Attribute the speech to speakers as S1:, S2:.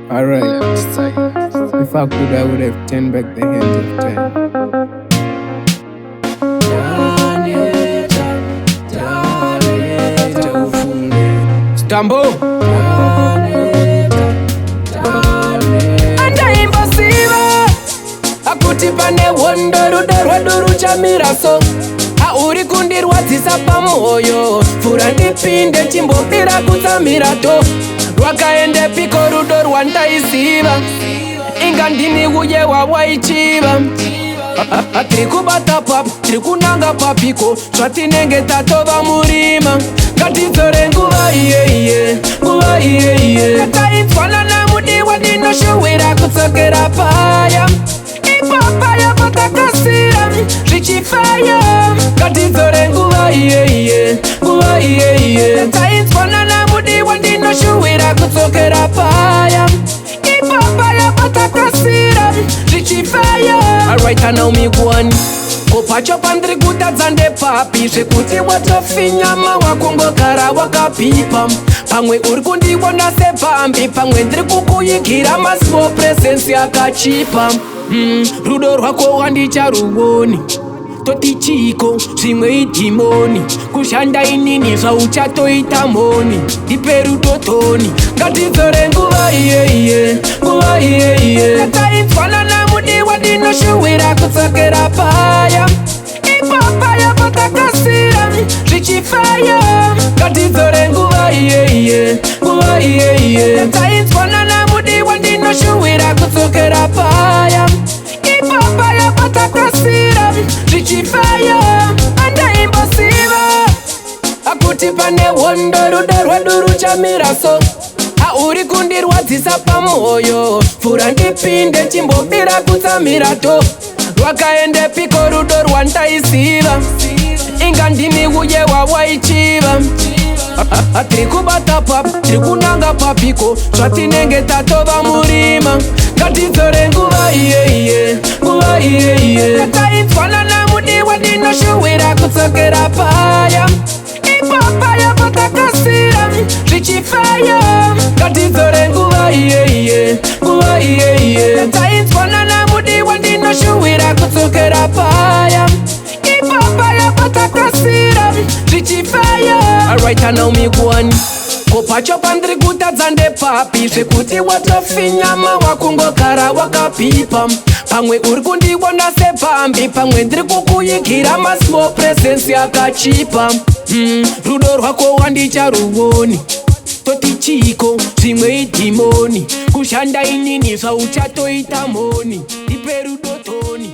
S1: Alright, if I could, I would have turned back the hands of time. Stambo andaimvasiva akuti pane wondo rudo rwedu ruchamira so auri kundirwadzisa pamoyo pfura ndipinde chimbobira kutsamira to rwakaende piko rudo rwandaisiva inga ndini uye wawaichiva tiri kubata papo tiri kunanga papiko zvatinenge tatova murima ngatidzore nguva iyeiye nguva iyeiye tainzwana namudiwa ndinoshowera kudzokera paya ipapaya patakasira zvichifaya ngatidzore nguva iyeiye nguva iyeiye tainzwana namudiwa ndinoshowera kudzokera paya ipapaya patakasira zvichifaya. Alright, Naomi Gwani kopacho pandiri kutadza ndepapi zvekuti watofinyama wakungogara wakapipa pamwe uri kundiona sepambi pamwe ndiri kukuyigira masmall presence yakachipa rudo rwako wandicharuoni toti chiko zvimwe idhimoni kushanda inini zvauchatoita moni ndipe rudo toni ngatidzore nguva iyeiye nguva iyeiye tainzwana namudiwa ndinoshowera kudzokera paya ipapaya patakasira zvichifaya ngatidzore nguva iyeiye nguva iyeiye tainzwana namudiwa ndinoshowera kudzokera paya ipapaya patakasira zvichifaya andaimbosiva akuti pane wondo rudo rwedu ruchamira so auri kundirwadzisa pamoyo pfura ndipinde chimbobira kutsamira to rwakaende piko rudo rwandaisiva inga ndini uye wawaichiva tiri kubata papo tiri kunanga papiko zvatinenge tatova murima ngatidzore nguva iyeiye nguva iyeiye tainzwana namudiwa ndinoshowera kudzokera paya ipapaya patakasira zvichifaya ngatidzore nguva iyeiye nguva iyeiye tainzwana namudiwa ndinoshowera kudzokera paya ipapaya patakasira zvichifaya. Alright, Naomi Gwani kopacho pandiri kutadza ndepapi zvekuti watofinyama wakungogara wakapipa pamwe uri kundiona sepambi pamwe ndiri kukuyigira masmall presence yakachipa rudo rwako wandicharuoni toti chiko zvimwe idhimoni kushanda inini zvauchatoita moni ndipe rudo toni.